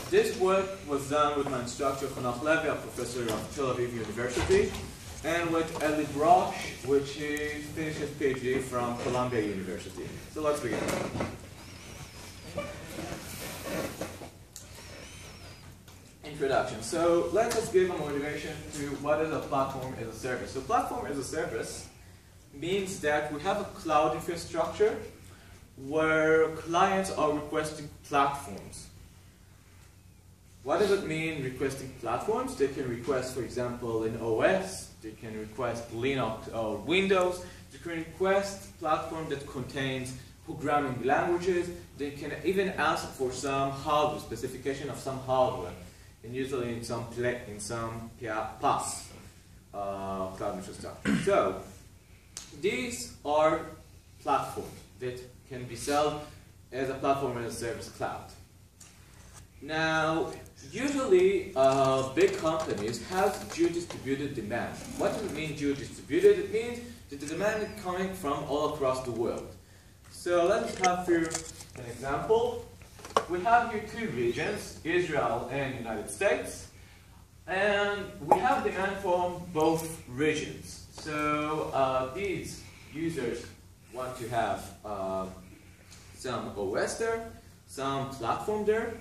This work was done with my instructor, Chanoch Levi, a professor of Tel Aviv University, and with Eli Brosh, which he finished his PhD from Columbia University. So let's begin. Introduction. So let us give a motivation to what is a platform as a service. So platform as a service means that we have a cloud infrastructure where clients are requesting platforms. What does it mean, requesting platforms? They can request, for example, an OS, they can request Linux or Windows, they can request a platform that contains programming languages, they can even ask for some hardware, specification of some hardware, and usually in some PaaS, cloud infrastructure. So, these are platforms that can be sold as a platform as a service cloud. Now, usually big companies have geo-distributed demand. What does it mean geo-distributed? It means that the demand is coming from all across the world. So let's have here an example. We have here two regions, Israel and United States, and we have demand from both regions. So these users want to have some OS there, some platform there,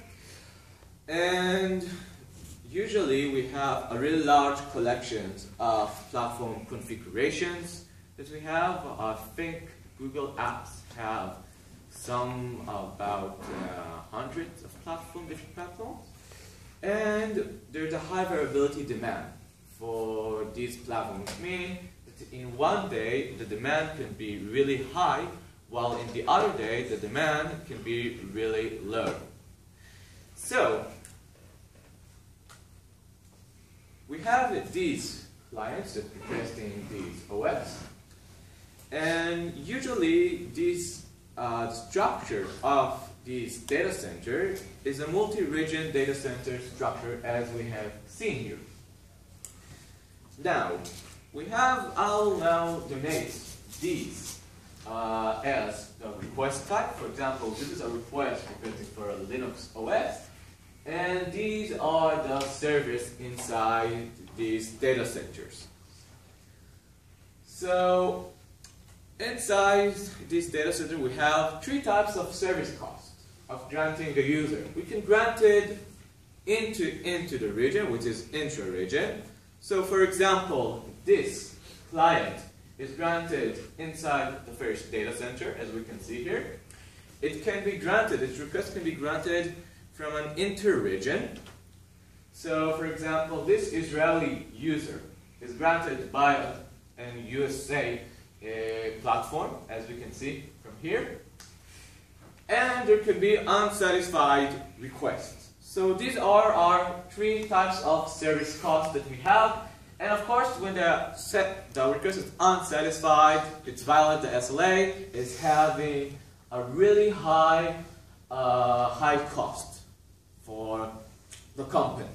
and usually we have a really large collection of platform configurations that we have. I think Google Apps have some about hundreds of different platforms. And there's a high variability demand for these platforms, meaning that in one day the demand can be really high, while in the other day the demand can be really low. So, we have these clients that are requesting these OS, and usually this structure of this data center is a multi-region data center structure, as we have seen here. Now, I'll now donate these as the request type. For example, this is a request requesting for a Linux OS, and these are the service inside these data centers. So, inside this data center, we have three types of service cost of granting the user. We can grant it into the region, which is intra-region. So, for example, this client is granted inside the first data center, as we can see here. It can be granted, its request can be granted from an inter-region. So, for example, this Israeli user is granted by an USA platform, as we can see from here. And there could be unsatisfied requests. So these are our three types of service costs that we have. And of course, when the request is unsatisfied, it's violate the SLA, it's having a really high cost for the company.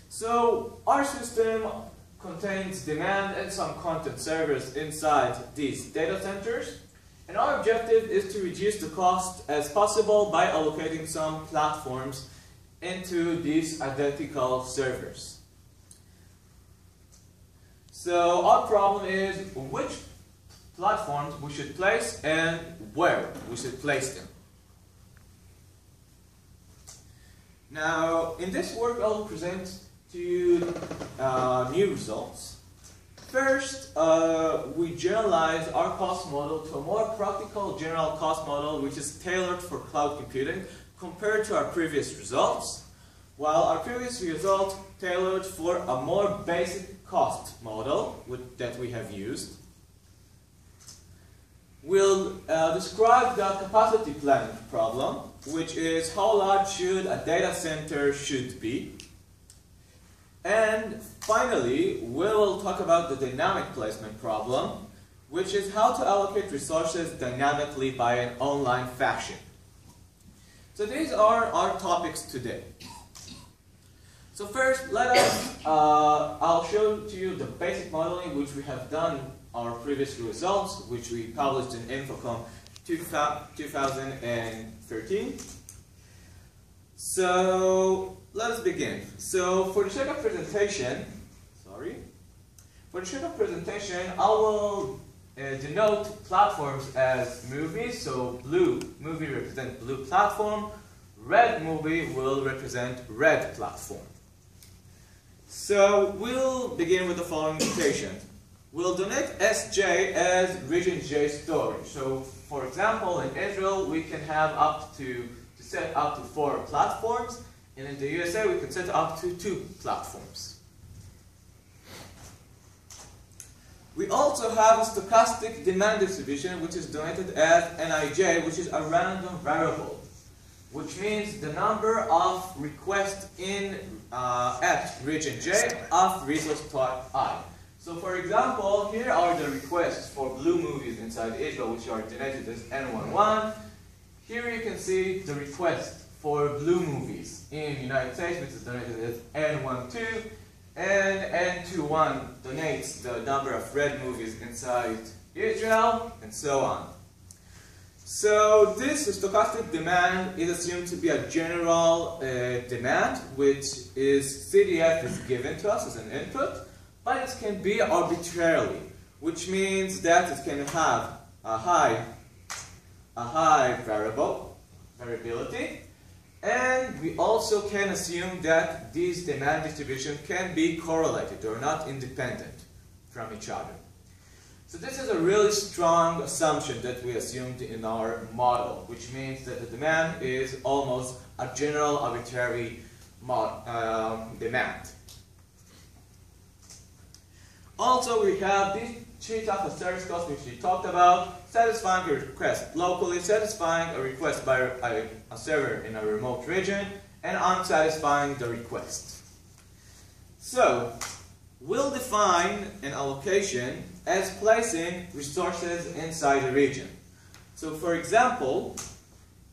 So our system contains demand and some content servers inside these data centers. And our objective is to reduce the cost as possible by allocating some platforms into these identical servers. So our problem is which platforms we should place and where we should place them. Now, in this work, I'll present to you new results. First, we generalize our cost model to a more practical general cost model which is tailored for cloud computing compared to our previous results, while our previous result tailored for a more basic cost model that we have used. We'll describe the capacity planning problem, which is how large should a data center should be. And finally, we will talk about the dynamic placement problem, which is how to allocate resources dynamically by an online fashion. So these are our topics today. So first, I'll show to you the basic modeling which we have done our previous results, which we published in Infocom 2013. So let's begin. So for the sake of presentation, I will denote platforms as movies. So blue movie represents blue platform, red movie will represent red platform. So we'll begin with the following notation. We'll denote SJ as region J storage. So for example, in Israel we can have set up to 4 platforms, and in the USA we can set up to 2 platforms. We also have a stochastic demand distribution, which is denoted as Nij, which is a random variable, which means the number of requests at region J of resource type I. So for example, here are the requests for blue movies inside Israel, which are denoted as N11. Here you can see the request for blue movies in the United States, which is denoted as N12, and N21 donates the number of red movies inside Israel, and so on. So this stochastic demand is assumed to be a general demand, which is CDF is given to us as an input, but it can be arbitrarily, which means that it can have a high variability, and we also can assume that these demand distributions can be correlated or not independent from each other. So this is a really strong assumption that we assumed in our model, which means that the demand is almost a general arbitrary demand. Also, we have this sheet of a service cost which we talked about, satisfying a request locally, satisfying a request by a server in a remote region, and unsatisfying the request. So, we'll define an allocation as placing resources inside a region. So for example,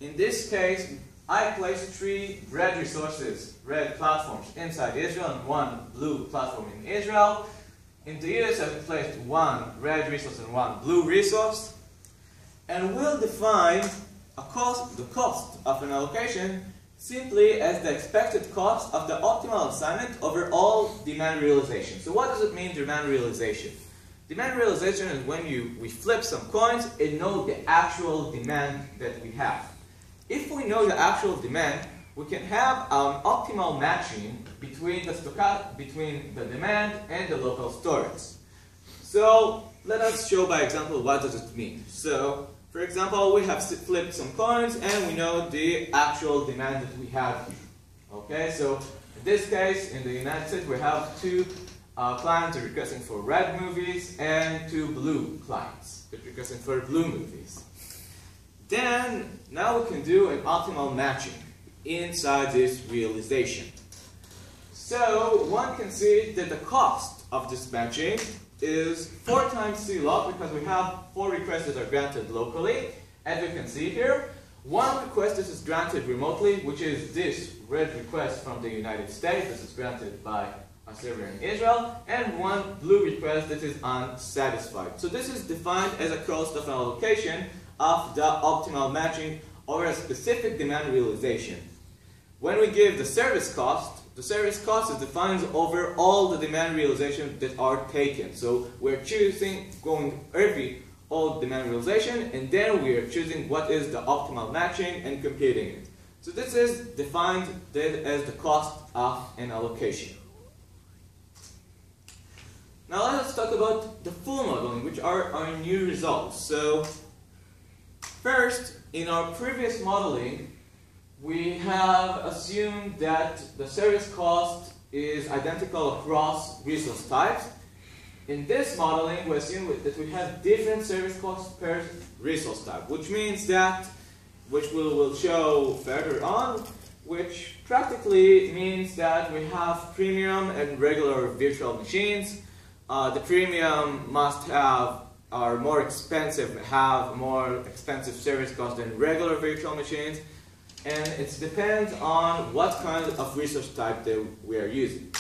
in this case, I place 3 red resources, red platforms inside Israel and 1 blue platform in Israel. In the US, I've placed 1 red resource and 1 blue resource. And we'll define the cost of an allocation simply as the expected cost of the optimal assignment over all demand realization. So what does it mean, demand realization? Demand realization is when we flip some coins and know the actual demand that we have. If we know the actual demand, we can have an optimal matching between the demand and the local storage. So let us show by example what does it mean. So for example, we have flipped some coins and we know the actual demand that we have here. Okay, so in this case, in the United States, we have 2 clients requesting for red movies and 2 blue clients requesting for blue movies. Then, now we can do an optimal matching inside this realization. So, one can see that the cost of this matching is 4 times C log because we have 4 requests that are granted locally. As you can see here, 1 request that is granted remotely, which is this red request from the United States. This is granted by a server in Israel, and 1 blue request that is unsatisfied. So this is defined as a cost of an allocation of the optimal matching over a specific demand realization. When we give the service cost is defined over all the demand realizations that are taken. So we're choosing all demand realization, and then we are choosing what is the optimal matching and computing it. So this is defined as the cost of an allocation. Now let's talk about the full modeling, which are our new results. So first, in our previous modeling, we have assumed that the service cost is identical across resource types. In this modeling, we assume that we have different service costs per resource type, which means that, which we will show further on, which practically means that we have premium and regular virtual machines. The premium must have are more expensive, have more expensive service costs than regular virtual machines, and it depends on what kind of resource type that we are using.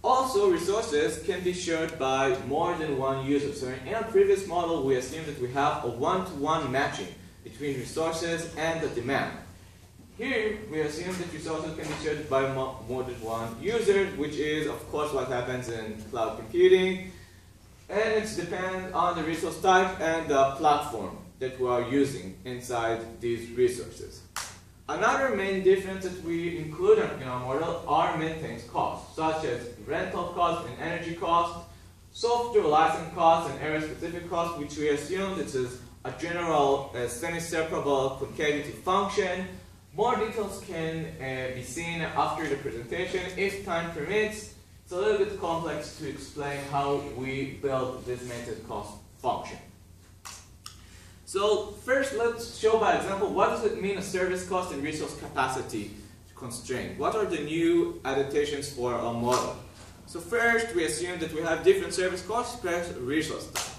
Also, resources can be shared by more than one user. So in our previous model, we assumed that we have a one-to-one matching between resources and the demand. here we assume that resources can be shared by more than one user, which is of course what happens in cloud computing, and it depends on the resource type and the platform that we are using inside these resources. Another main difference that we include in our model are maintenance costs, such as rental costs and energy costs, software license costs and area-specific costs, which we assume this is a general semi-separable concavity function. More details can be seen after the presentation if time permits. It's a little bit complex to explain how we build this maintenance cost function. So first, let's show by example what does it mean a service cost and resource capacity constraint. What are the new adaptations for our model? So first, we assume that we have different service costs per resource type.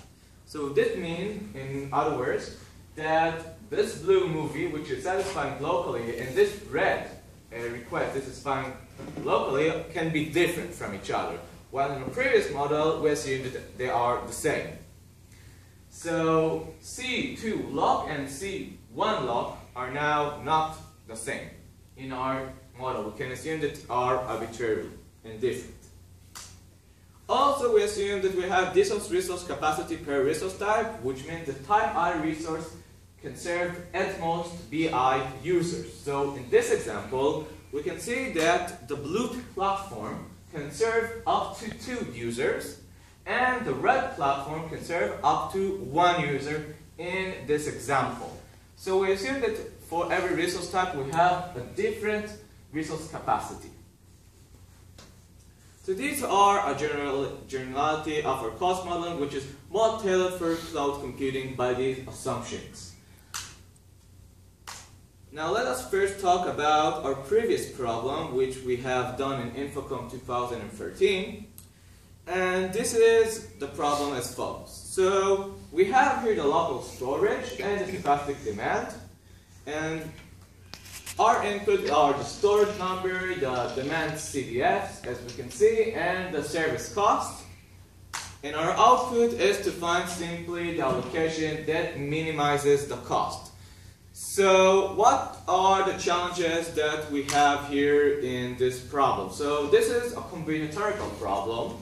So this means, in other words, that this blue movie, which is satisfying locally, and this red request, this is satisfying locally, can be different from each other. While in the previous model, we assumed that they are the same. So C2 lock and C1 lock are now not the same. In our model, we can assume that are arbitrary and different. Also, we assume that we have distance resource capacity per resource type, which means the type I resource can serve at most BI users. So in this example, we can see that the blue platform can serve up to 2 users, and the red platform can serve up to 1 user in this example. So we assume that for every resource type we have a different resource capacity. So these are a generality of our cost modeling, which is more tailored for cloud computing by these assumptions. Now let us first talk about our previous problem, which we have done in Infocom 2013. And this is the problem as follows. So we have here the local storage and the capacity demand. And our input are the storage number, the demand CDFs, as we can see, and the service cost. And our output is to find simply the allocation that minimizes the cost. So what are the challenges that we have here in this problem? So this is a combinatorial problem.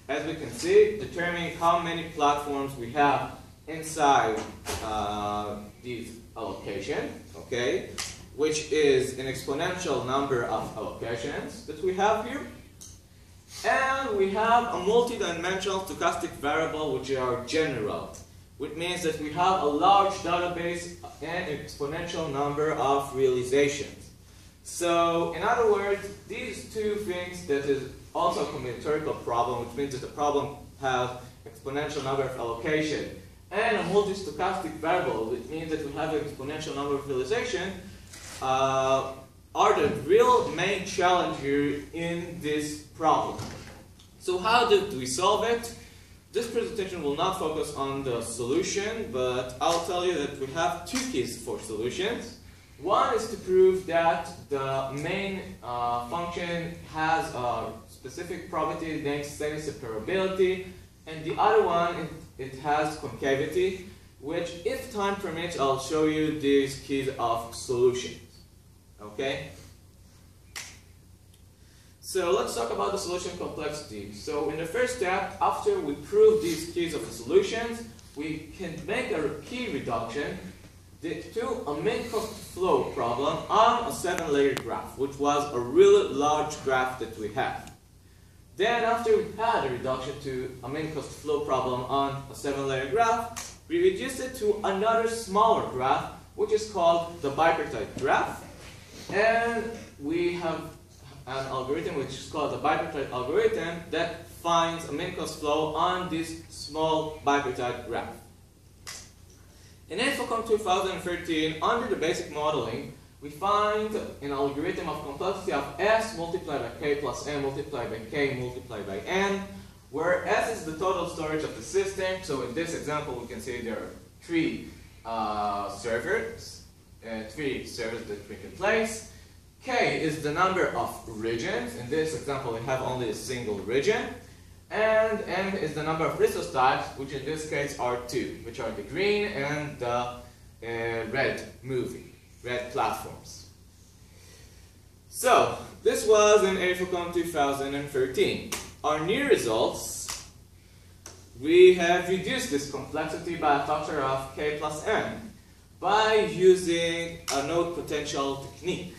As we can see, determining how many platforms we have inside these allocation, okay, which is an exponential number of allocations that we have here. And we have a multi-dimensional stochastic variable, which are general, which means that we have a large database and an exponential number of realizations. So, in other words, these two things that is also a combinatorial problem, which means that the problem has exponential number of allocation and a multi-stochastic variable, which means that we have an exponential number of realization, are the real main challenge here in this problem. So how did we solve it? This presentation will not focus on the solution, but I'll tell you that we have 2 keys for solutions. One is to prove that the main function has a specific property named semi-separability, and the other one, it has concavity, which, if time permits, I'll show you these keys of solutions. Okay? So let's talk about the solution complexity. So in the first step, after we prove these keys of the solutions, we can make a key reduction to a main cost flow problem on a 7-layer graph, which was a really large graph that we had. Then after we had a reduction to a main cost flow problem on a 7-layer graph, we reduced it to another smaller graph, which is called the bipartite graph. And we have an algorithm which is called the bipartite algorithm that finds a main cost flow on this small bipartite graph. In Infocom 2013, under the basic modeling, we find an algorithm of complexity of S multiplied by K plus N multiplied by K multiplied by N, where S is the total storage of the system. So in this example, we can see there are 3 servers that we can place. K is the number of regions. In this example, we have only a single region. And M is the number of resource types, which in this case are 2, which are the green and the red platforms. So, this was in April 2013. Our new results, we have reduced this complexity by a factor of k plus n by using a node potential technique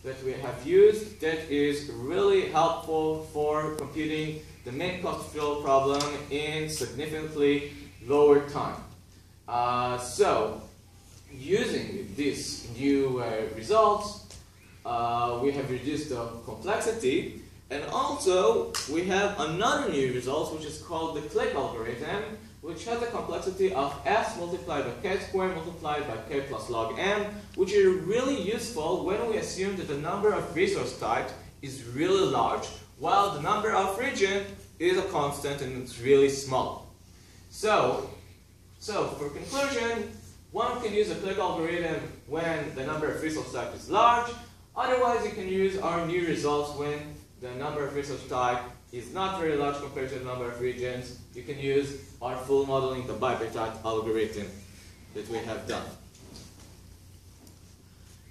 that we have used that is really helpful for computing the main cost flow problem in significantly lower time. So, using these new results, we have reduced the complexity, and also we have another new result which is called the click algorithm, which has a complexity of s multiplied by k squared multiplied by k plus log m, which is really useful when we assume that the number of resource types is really large, while the number of region is a constant and it's really small. So for conclusion, one can use a click algorithm when the number of resource type is large. Otherwise, you can use our new results when the number of resource type is not very large compared to the number of regions. You can use our full modeling, the bipartite algorithm that we have done.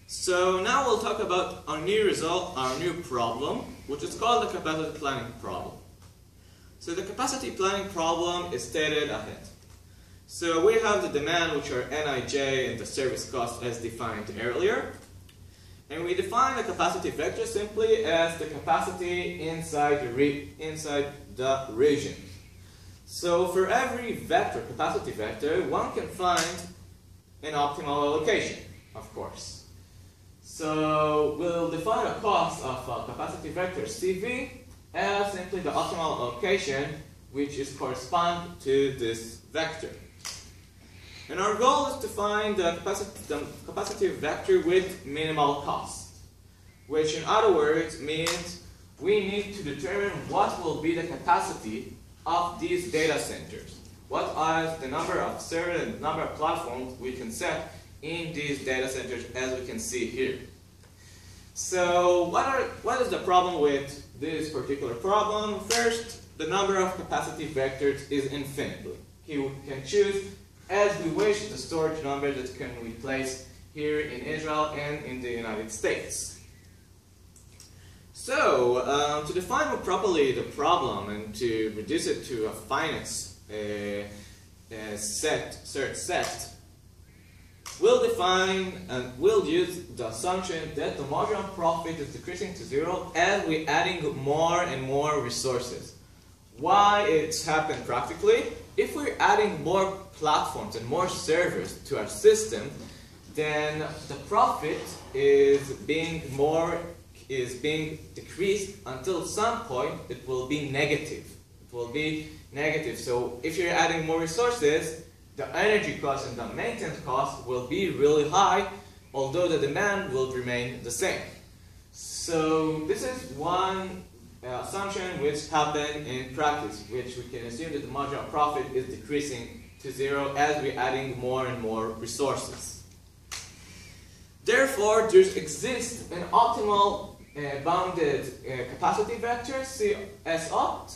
So now we'll talk about our new result, our new problem, which is called the capacity planning problem. So the capacity planning problem is stated ahead. So we have the demand, which are Nij and the service cost as defined earlier. And we define the capacity vector simply as the capacity inside the region. So for every vector, capacity vector, one can find an optimal allocation, of course. So we'll define a cost of a capacity vector CV as simply the optimal allocation, which is correspond to this vector. And our goal is to find the capacity vector with minimal cost, which in other words means we need to determine what will be the capacity of these data centers. What are the number of servers and the number of platforms we can set in these data centers, as we can see here. So what is the problem with this particular problem? First, the number of capacity vectors is infinitely. You can choose as we wish the storage number that can we place here in Israel and in the United States. So, to define more properly the problem and to reduce it to a finite search set, we'll define and we'll use the assumption that the marginal profit is decreasing to zero as we're adding more and more resources. Why it's happened practically? If we're adding more platforms and more servers to our system, then the profit is being decreased until some point it will be negative. It will be negative. So if you're adding more resources, the energy cost and the maintenance cost will be really high, although the demand will remain the same. So this is one assumption which happened in practice, which we can assume that the marginal profit is decreasing to zero as we're adding more and more resources. Therefore, there exists an optimal bounded capacity vector, S opt,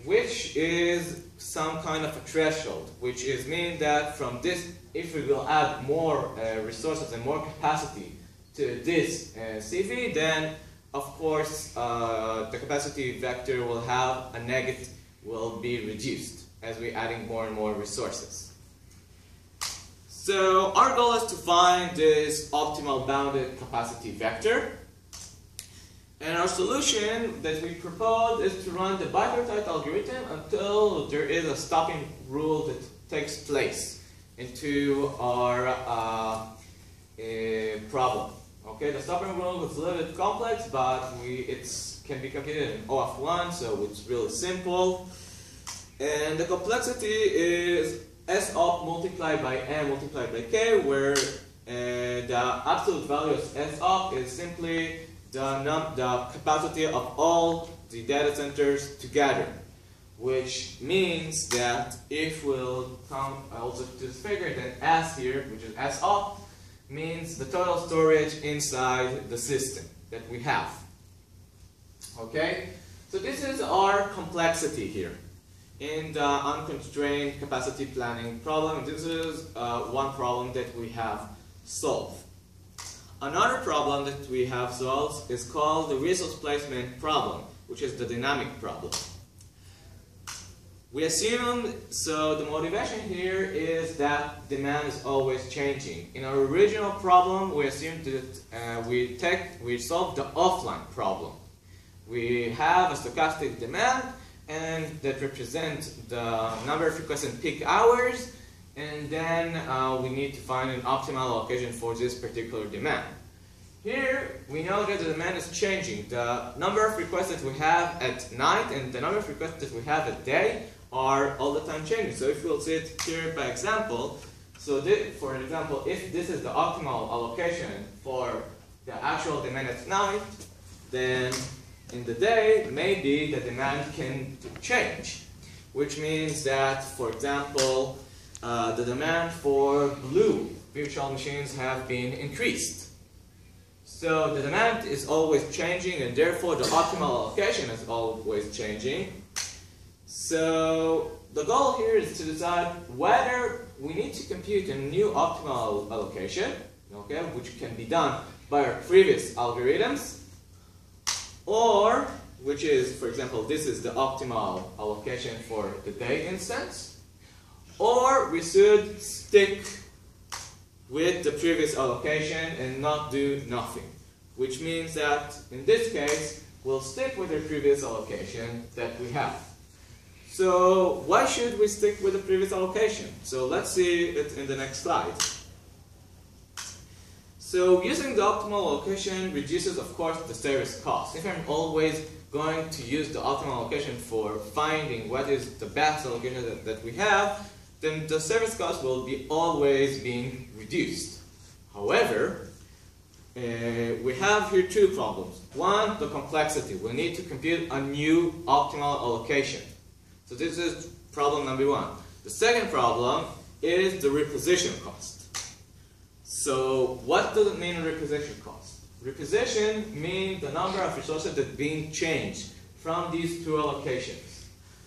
which is some kind of a threshold, which is mean that from this, if we will add more resources and more capacity to this CV, then of course the capacity vector will have a negative, will be reduced as we're adding more and more resources. So our goal is to find this optimal bounded capacity vector. And our solution that we propose is to run the bipartite algorithm until there is a stopping rule that takes place into our problem. Okay, the stopping rule is a little bit complex, but it can be computed in O of 1, so it's really simple. And the complexity is S opt multiplied by n multiplied by k, where the absolute value of S opt is simply the capacity of all the data centers together, which means that if we'll come also to this figure, then S here, which is S opt, means the total storage inside the system that we have. Okay, so this is our complexity here in the unconstrained capacity planning problem. This is one problem that we have solved. Another problem that we have solved is called the resource placement problem, which is the dynamic problem. We assume, so the motivation here is that demand is always changing. In our original problem, we assumed that we solved the offline problem. We have a stochastic demand, and that represents the number of requests in peak hours, and then we need to find an optimal allocation for this particular demand. Here, we know that the demand is changing. The number of requests that we have at night and the number of requests that we have at day are all the time changing. So if we'll see it here by example, so for example, if this is the optimal allocation for the actual demand at night, then in the day, maybe the demand can change, which means that, for example, the demand for blue virtual machines have been increased. So the demand is always changing, and therefore the optimal allocation is always changing. So the goal here is to decide whether we need to compute a new optimal allocation, okay, which can be done by our previous algorithms, or which is, for example, this is the optimal allocation for the day instance, or we should stick with the previous allocation and not do nothing, which means that in this case we'll stick with the previous allocation that we have. So why should we stick with the previous allocation? So let's see it in the next slide. So using the optimal allocation reduces, of course, the service cost. If I'm always going to use the optimal allocation for finding what is the best allocation that we have, then the service cost will be always being reduced. However, we have here two problems. One, the complexity. We need to compute a new optimal allocation. So this is problem number one. The second problem is the reposition cost. So what does it mean, reposition cost? Reposition means the number of resources that are being changed from these two allocations.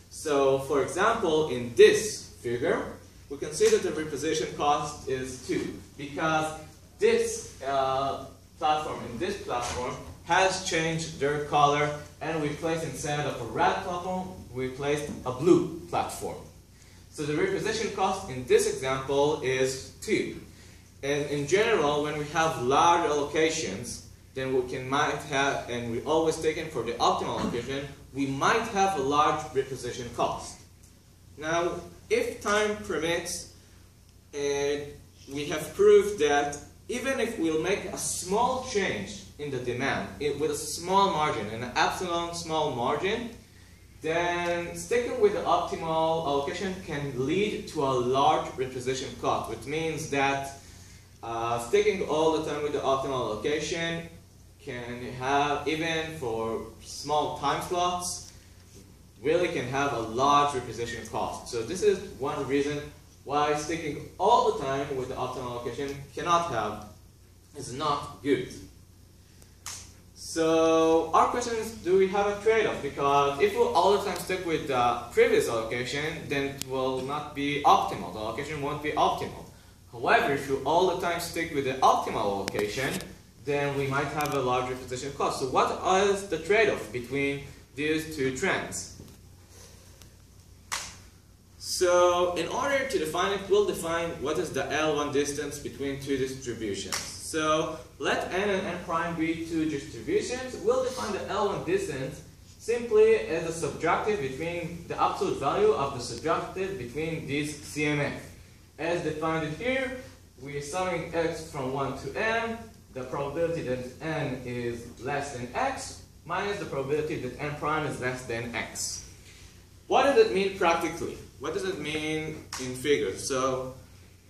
So for example, in this figure, we can see that the reposition cost is 2, because this platform and this platform has changed their color, and we placed instead of a red platform, we placed a blue platform. So the reposition cost in this example is 2. And in general, when we have large allocations, then might have, and we always take in for the optimal allocation, we might have a large reposition cost. Now, if time permits, we have proved that even if we'll make a small change in the demand with a small margin, an absolute small margin, then sticking with the optimal allocation can lead to a large reposition cost, which means that sticking all the time with the optimal allocation can have, even for small time slots, really can have a large reposition cost. So this is one reason why sticking all the time with the optimal allocation is not good. So our question is, do we have a trade-off? Because if we all the time stick with the previous allocation, then it will not be optimal. The allocation won't be optimal. However, if you all the time stick with the optimal allocation, then we might have a larger reposition cost. So what is the trade-off between these two trends? So in order to define it, we'll define what is the L1 distance between two distributions. So let n and n prime be two distributions. We'll define the L1 distance simply as a subtractive between the absolute value of the subtractive between these CMF. As defined here, we are summing x from 1 to n, the probability that n is less than x, minus the probability that n prime is less than x. What does it mean practically? What does it mean in figures? So,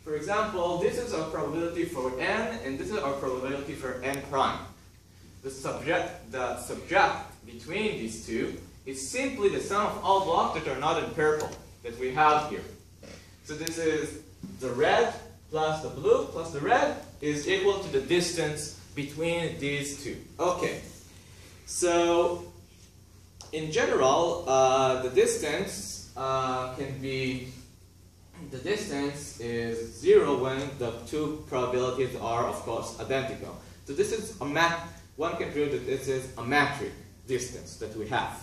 for example, this is our probability for n, and this is our probability for n prime. The subtract between these two is simply the sum of all blocks that are not in purple that we have here. So this is the red plus the blue plus the red is equal to the distance between these two. Okay, so in general, the distance is 0 when the two probabilities are, of course, identical. So this is a map. One can prove that this is a metric distance that we have.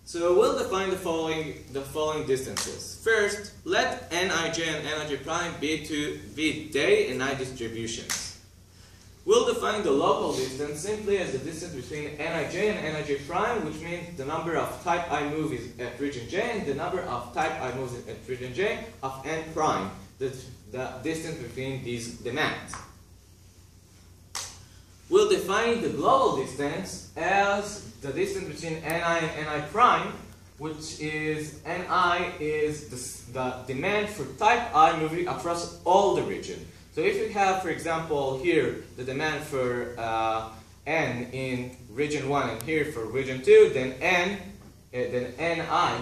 So we'll define the following distances. First, let Nij and Nij prime be day and night distributions. We'll define the local distance simply as the distance between Nij and Nij prime, which means the number of type I movies at region J and the number of type I movies at region J of N prime, the distance between these demands. We'll define the global distance as the distance between Ni and Ni prime, which is Ni is the demand for type I movie across all the region. So if we have, for example, here the demand for N in region 1 and here for region 2, then Ni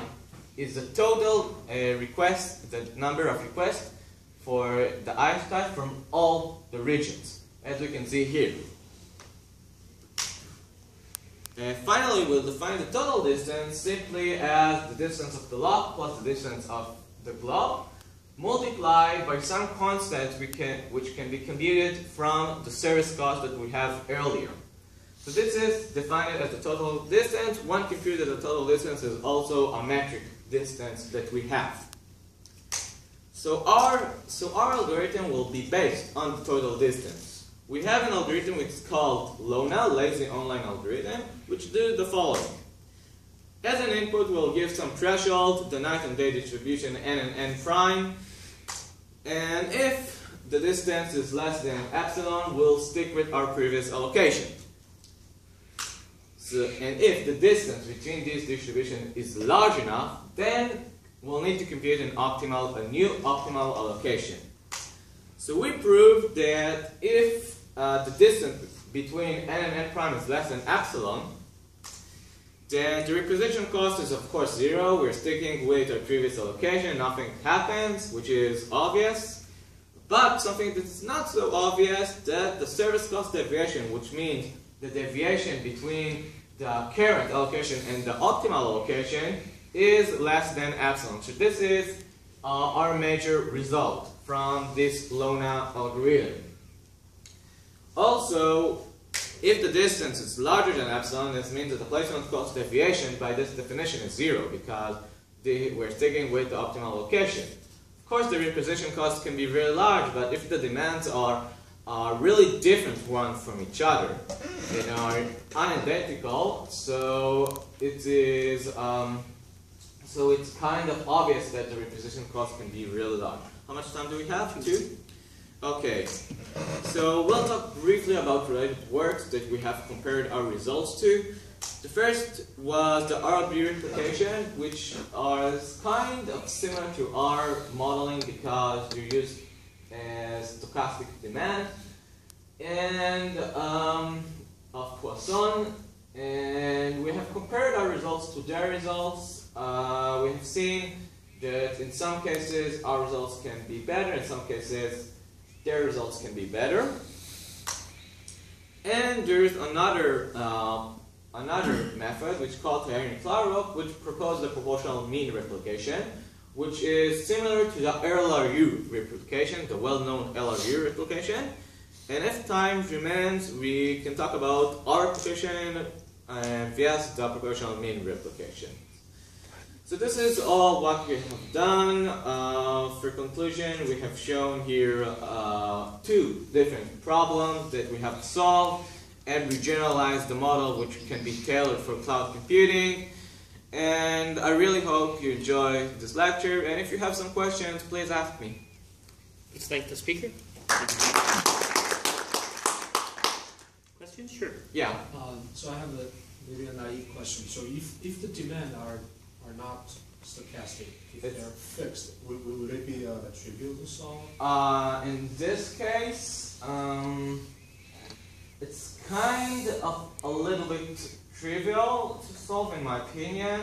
is the total request, the number of requests for the I type from all the regions, as we can see here. And finally, we'll define the total distance simply as the distance of the lock plus the distance of the globe, multiplied by some constant which can be computed from the service cost that we have earlier. So this is defined as the total distance. One can prove that the total distance is also a metric distance that we have. So our algorithm will be based on the total distance. We have an algorithm which is called LONA, Lazy Online Algorithm, which do the following. As an input, we'll give some threshold, the night and day distribution n and n prime, and if the distance is less than epsilon, we'll stick with our previous allocation. So, and if the distance between these distributions is large enough, then we'll need to compute a new optimal allocation. So we proved that if the distance between n and n prime is less than epsilon, then the representation cost is of course 0. We're sticking with our previous allocation, nothing happens, which is obvious. But something that's not so obvious, that the service cost deviation, which means the deviation between the current allocation and the optimal allocation, is less than epsilon. So this is our major result from this LONA algorithm. Also, if the distance is larger than epsilon, this means that the placement cost deviation by this definition is 0 because we're sticking with the optimal allocation. Of course, the reposition cost can be very large, but if the demands are really different one from each other and are unidentical, so it is so it's kind of obvious that the reposition cost can be really large. How much time do we have? 2? Okay, so we'll talk briefly about related works that we have compared our results to. The first was the RLB replication, which is kind of similar to our modeling because you use stochastic demand and of Poisson, and we have compared our results to their results. We have seen that in some cases our results can be better, in some cases their results can be better. And there's another method which is called Teherin-Klaroff, which proposed the proportional mean replication, which is similar to the LRU replication, the well-known LRU replication. And if time remains, we can talk about our replication via the proportional mean replication. So this is all what we have done. For conclusion, we have shown here 2 different problems that we have solved, and we generalized the model which can be tailored for cloud computing. And I really hope you enjoy this lecture, and if you have some questions, please ask me. Let's thank the speaker. Questions? Sure. Yeah. So I have maybe a naive question. So if the demand are not stochastic, if they're fixed, would it be trivial to solve? In this case, it's kind of a little bit trivial to solve in my opinion.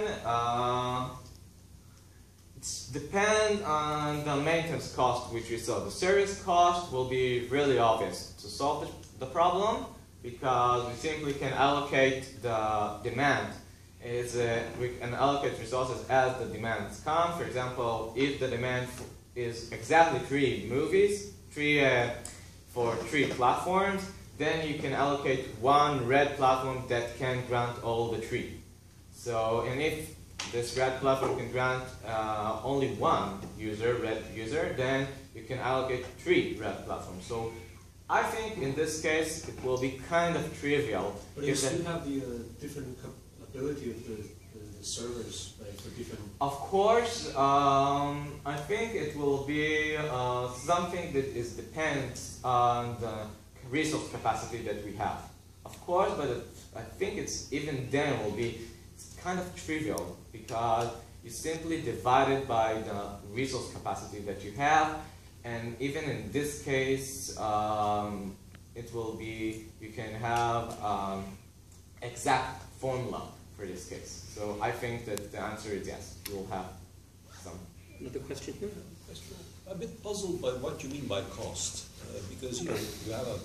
It depends on the maintenance cost which we saw. The service cost will be really obvious to solve the problem because we simply can allocate the demand. We can allocate resources as the demands come. For example, if the demand is exactly 3 movies, 3 for 3 platforms, then you can allocate one red platform that can grant all the 3. So, and if this red platform can grant only one user, red user, then you can allocate 3 red platforms. So I think in this case it will be kind of trivial. But you still have the different ability of the servers, right, for different... Of course, I think it will be something that depends on the resource capacity that we have. Of course, but I think it's even then will be kind of trivial because you simply divide it by the resource capacity that you have, and even in this case, it will be, you can have exact formula for this case. So I think that the answer is yes, you will have some. Another question here? A bit puzzled by what you mean by cost, because you have a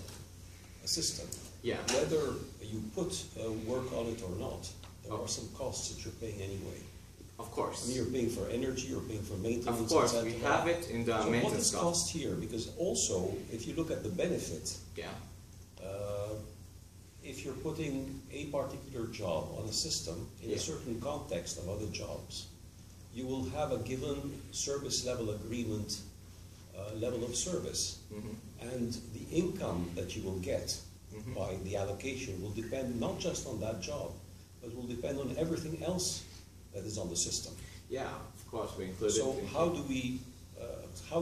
system. Yeah. Whether you put work on it or not, there are some costs that you're paying anyway. Of course. I mean, you're paying for energy, you're paying for maintenance. Of course, we have it in the so maintenance what is cost here? Because also, if you look at the benefit, yeah. If you're putting a particular job on a system in a certain context of other jobs, you will have a given service level agreement level of service. And the income that you will get by the allocation will depend not just on that job, but will depend on everything else that is on the system. Yeah, of course, we include it. So how do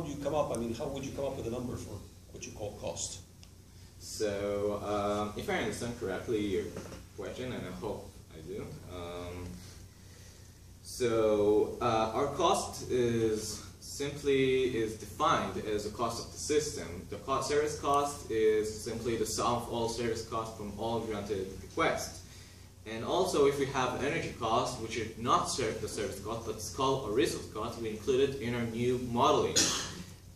you come up, I mean, how would you come up with a number for what you call cost? So, if I understand correctly your question, and I hope I do, our cost is defined as the cost of the system. The service cost is simply the sum of all service costs from all granted requests. And also, if we have energy costs, which is not the service cost, but it's called a resource cost, we include it in our new modeling.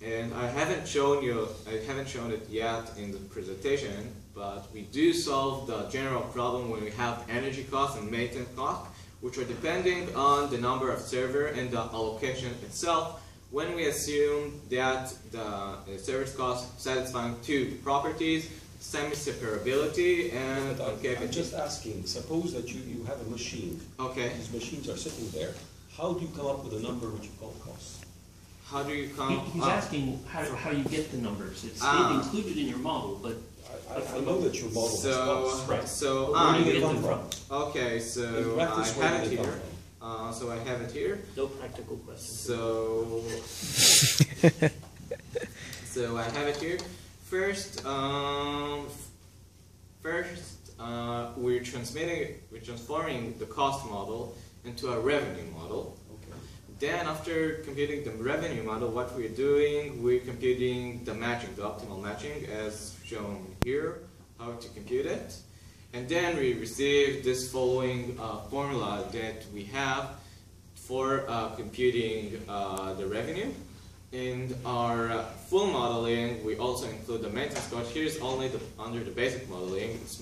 And I haven't shown it yet in the presentation, but we do solve the general problem when we have energy costs and maintenance costs, which are depending on the number of server and the allocation itself, when we assume that the service cost satisfying 2 properties: semi-separability and I'm just asking, suppose that you have a machine. Okay. These machines are sitting there. How do you come up with a number which you call cost? How do you come He's asking how you get the numbers. It's they've included in your model, but I know that your model has costs. Right. So where do you get them from? Okay, so I have it here. So I have it here. No practical questions. So I have it here. First, we're transforming the cost model into a revenue model. Okay. Then, after computing the revenue model, what we're doing, we're computing the matching, the optimal matching, as shown here, how to compute it. And then we receive this following formula that we have for computing the revenue. In our full modeling, we also include the maintenance cost. Here's only under the basic modeling. It's